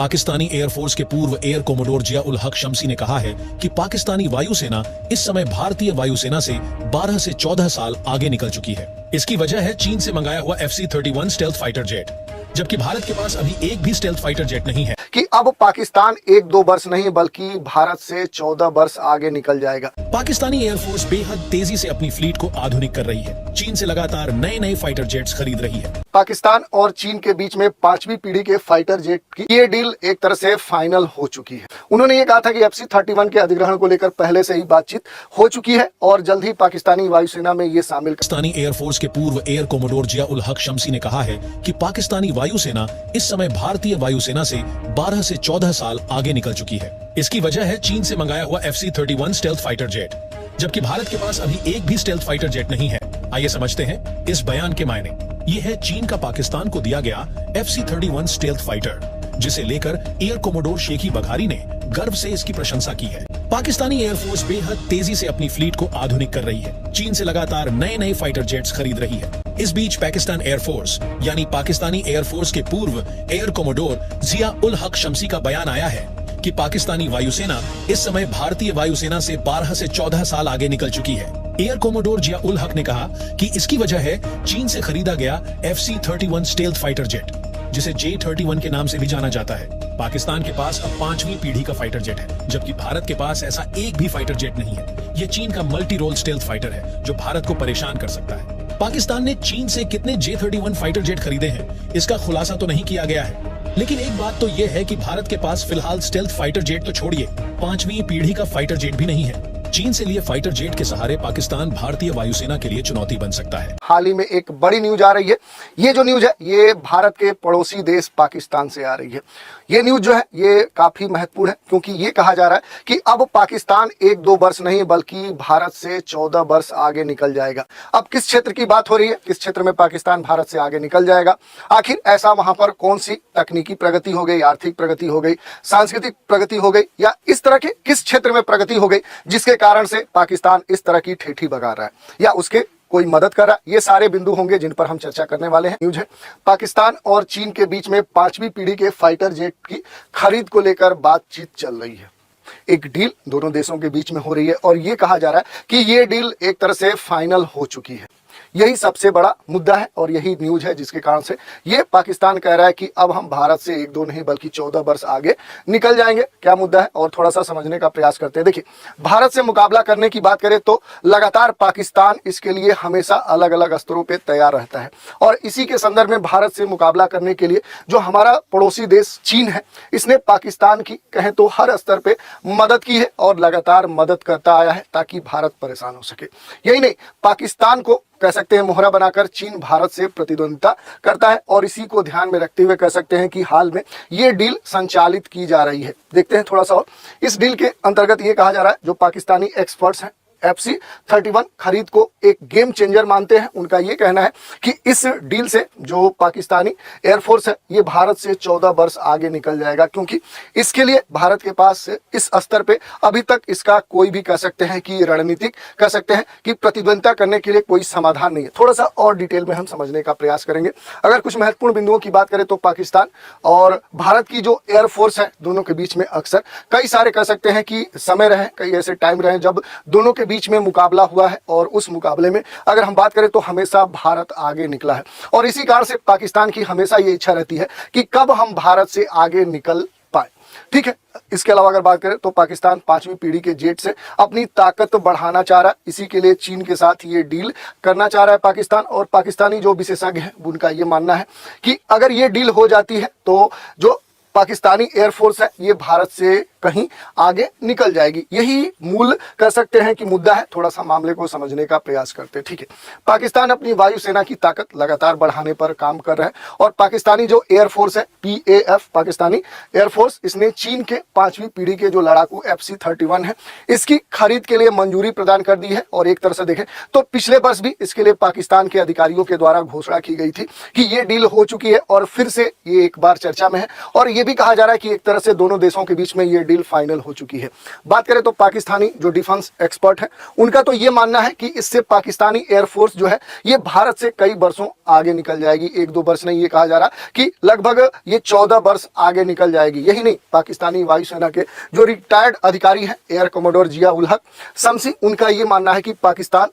Pakistani air force के पूर्व air commodore जिया उल हक शम्सी ने कहा है कि पाकिस्तानी वायुसेना इस समय भारतीय वायुसेना से 12 से 14 साल आगे निकल चुकी है। इसकी वजह है चीन से मंगाया हुआ FC-31 स्टेल्थ फाइटर जेट, जबकि भारत के पास अभी एक भी स्टेल्थ फाइटर जेट नहीं है। कि अब पाकिस्तान 1-2 वर्ष नहीं बल्कि भारत से 14 वर्ष आगे निकल जाएगा। पाकिस्तानी एयरफोर्स बेहद तेजी से अपनी फ्लीट को आधुनिक कर रही है। चीन से लगातार नए नए फाइटर जेट्स खरीद रही है। पाकिस्तान और चीन के बीच में 5वीं पीढ़ी के फाइटर जेट की ये डील एक तरह से फाइनल हो चुकी है। उन्होंने ये कहा था कि FC-31 के अधिग्रहण को लेकर पहले से ही बातचीत हो चुकी है और जल्द ही पाकिस्तानी वायुसेना में ये शामिल। पाकिस्तानी एयरफोर्स के पूर्व एयर कोमोडोर जिया उल हक शम्सी ने कहा है कि पाकिस्तानी वायुसेना इस समय भारतीय वायुसेना से 12 से 14 साल आगे निकल चुकी है। इसकी वजह है चीन से मंगाया हुआ FC-31 स्टेल्थ फाइटर जेट, जबकि भारत के पास अभी एक भी स्टेल्थ फाइटर जेट नहीं है। आइए समझते हैं इस बयान के मायने। ये है चीन का पाकिस्तान को दिया गया FC-31 स्टेल्थ फाइटर, जिसे लेकर एयर कोमोडोर शेखी बघारी ने गर्व से इसकी प्रशंसा की है। पाकिस्तानी एयरफोर्स बेहद तेजी से अपनी फ्लीट को आधुनिक कर रही है। चीन से लगातार नए नए फाइटर जेट्स खरीद रही है। इस बीच पाकिस्तान एयरफोर्स यानी पाकिस्तानी एयरफोर्स के पूर्व एयर कोमोडोर जिया उल हक शम्सी का बयान आया है कि पाकिस्तानी वायुसेना इस समय भारतीय वायुसेना से 12 से 14 साल आगे निकल चुकी है। एयर कोमोडोर जिया उल हक ने कहा कि इसकी वजह है चीन से खरीदा गया FC-31 स्टेल्थ फाइटर जेट, जिसे J-31 के नाम से भी जाना जाता है। पाकिस्तान के पास अब 5वीं पीढ़ी का फाइटर जेट है, जबकि भारत के पास ऐसा एक भी फाइटर जेट नहीं है। ये चीन का मल्टी रोल स्टेल्थ फाइटर है जो भारत को परेशान कर सकता है। पाकिस्तान ने चीन से कितने J-31 फाइटर जेट खरीदे हैं, इसका खुलासा तो नहीं किया गया है, लेकिन एक बात तो यह है कि भारत के पास फिलहाल स्टेल्थ फाइटर जेट तो छोड़िए, 5वीं पीढ़ी का फाइटर जेट भी नहीं है। चीन से लिए फाइटर जेट के सहारे पाकिस्तान भारतीय वायुसेना के लिए चुनौती बन सकता है। हाल ही में एक बड़ी न्यूज आ रही है। ये जो न्यूज है ये भारत के पड़ोसी देश पाकिस्तान से आ रही है। ये न्यूज जो है ये काफी महत्वपूर्ण है, क्योंकि ये कहा जा रहा है कि अब पाकिस्तान 1-2 वर्ष नहीं बल्कि भारत से 14 वर्ष आगे निकल जाएगा। अब किस क्षेत्र की बात हो रही है, किस क्षेत्र में पाकिस्तान भारत से आगे निकल जाएगा? आखिर ऐसा वहां पर कौन सी तकनीकी प्रगति हो गई, आर्थिक प्रगति हो गई, सांस्कृतिक प्रगति हो गई, या इस तरह के किस क्षेत्र में प्रगति हो गई जिसके कारण से पाकिस्तान इस तरह की ठेठी बगा रहा है, या उसके कोई मदद कर रहा है? ये सारे बिंदु होंगे जिन पर हम चर्चा करने वाले हैं। न्यूज है पाकिस्तान और चीन के बीच में 5वीं पीढ़ी के फाइटर जेट की खरीद को लेकर बातचीत चल रही है। एक डील दोनों देशों के बीच में हो रही है और ये कहा जा रहा है कि ये डील एक तरह से फाइनल हो चुकी है। यही सबसे बड़ा मुद्दा है और यही न्यूज है जिसके कारण से ये पाकिस्तान कह रहा है कि अब हम भारत से 1-2 नहीं बल्कि 14 वर्ष आगे निकल जाएंगे। क्या मुद्दा है और थोड़ा सा समझने का प्रयास करते हैं। देखिए, भारत से मुकाबला करने की बात करें तो लगातार पाकिस्तान इसके लिए हमेशा अलग अलग स्तरों पे तैयार रहता है और इसी के संदर्भ में भारत से मुकाबला करने के लिए जो हमारा पड़ोसी देश चीन है, इसने पाकिस्तान की कहें तो हर स्तर पे मदद की है और लगातार मदद करता आया है ताकि भारत परेशान हो सके। यही नहीं, पाकिस्तान को कह सकते हैं मोहरा बनाकर चीन भारत से प्रतिद्वंदिता करता है और इसी को ध्यान में रखते हुए कह सकते हैं कि हाल में ये डील संचालित की जा रही है। देखते हैं थोड़ा सा और। इस डील के अंतर्गत ये कहा जा रहा है, जो पाकिस्तानी एक्सपर्ट्स हैं FC-31 खरीद को एक गेम चेंजर मानते हैं। उनका ये कहना है कि इस डील से जो पाकिस्तानी एयरफोर्स है ये भारत से 14 वर्ष आगे निकल जाएगा, क्योंकि इसके लिए भारत के पास इस स्तर पे अभी तक इसका कोई भी कह सकते हैं कि रणनीतिक कह सकते हैं कि प्रतिद्वंदिता करने के लिए कोई समाधान नहीं है। थोड़ा सा और डिटेल में हम समझने का प्रयास करेंगे। अगर कुछ महत्वपूर्ण बिंदुओं की बात करें तो पाकिस्तान और भारत की जो एयरफोर्स है दोनों के बीच में अक्सर कई सारे कह सकते हैं कि समय रहे, कई ऐसे टाइम रहे जब दोनों के बीच में मुकाबला हुआ है और उस मुकाबले में अगर हम बात करें तो हमेशा भारत आगे निकला है और इसी कारण से पाकिस्तान की हमेशा ये इच्छा रहती है कि कब हम भारत से आगे निकल पाए। ठीक है, इसके अलावा अगर बात करें तो पाकिस्तान 5वीं पीढ़ी के जेट से अपनी ताकत बढ़ाना चाह रहा है। इसी के लिए चीन के साथ ये डील करना चाह रहा है पाकिस्तान, और पाकिस्तानी जो विशेषज्ञ हैं उनका ये मानना है कि अगर ये डील हो जाती है तो जो पाकिस्तानी एयरफोर्स है ये भारत से कहीं आगे निकल जाएगी। यही मूल कह सकते हैं कि मुद्दा है। थोड़ा सा मामले को समझने का प्रयास करते हैं। ठीक है, पाकिस्तान अपनी वायुसेना की ताकत लगातार बढ़ाने पर काम कर रहा है और पाकिस्तानी जो एयरफोर्स है PAF पाकिस्तानी एयरफोर्स, इसने चीन के 5वीं पीढ़ी के जो लड़ाकू FC-31 है इसकी खरीद के लिए मंजूरी प्रदान कर दी है। और एक तरह से देखें तो पिछले वर्ष भी इसके लिए पाकिस्तान के अधिकारियों के द्वारा घोषणा की गई थी कि ये डील हो चुकी है और फिर से ये एक बार चर्चा में है और ये भी कहा जा रहा है कि एक तरह से दोनों देशों के बीच में ये डील फाइनल हो चुकी है। बात करें तो पाकिस्तानी जो डिफेंस एक्सपर्ट है उनका तो ये मानना है कि इससे पाकिस्तानी एयरफोर्स जो है ये भारत से कई वर्षों आगे निकल जाएगी। 1-2 वर्ष नहीं, ये कहा जा रहा कि लगभग ये 14 वर्ष आगे निकल जाएगी। यही नहीं, पाकिस्तानी वायुसेना के जो रिटायर्ड अधिकारी हैं एयर कमोडोर जिया उल हक शम्सी, उनका ये मानना है कि पाकिस्तान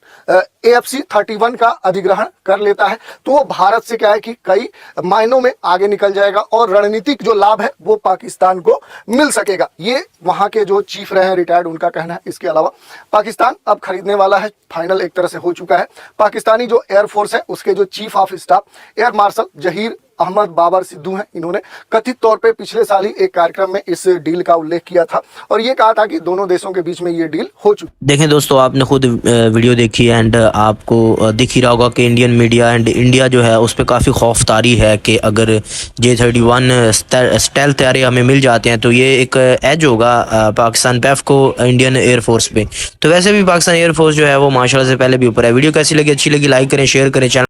AFC 31 का अधिग्रहण कर लेता है तो वो भारत से क्या है कि कई मायनों में आगे निकल जाएगा और रणनीतिक जो लाभ है वो पाकिस्तान को मिल सकेगा। ये वहां के जो चीफ रहे हैं रिटायर्ड, उनका कहना है। इसके अलावा पाकिस्तान अब खरीदने वाला है, फाइनल एक तरह से हो चुका है। पाकिस्तानी जो एयरफोर्स है उसके जो chief of staff air marshal Zaheer Ahmed Babar Sidhu हैं, इन्होंने कथित तौर पे पिछले साल ही एक कार्यक्रम में इस डील का उल्लेख किया था और ये कहा था कि दोनों देशों के बीच में ये डील हो चुकी। देखें दोस्तों, आपने खुद वीडियो देखी है एंड आपको दिख ही रहा होगा कि इंडियन मीडिया एंड इंडिया जो है उस पर काफ़ी खौफतारी है कि अगर J-31 स्टेल्थ तैयारी हमें मिल जाते हैं तो ये एक एज होगा पाकिस्तान पैफ को इंडियन एयरफोर्स पे। तो वैसे भी पाकिस्तान एयरफोर्स जो है वो माशाल्लाह से पहले भी ऊपर है। वीडियो कैसी लगी, अच्छी लगी लाइक करें, शेयर करें। चैनल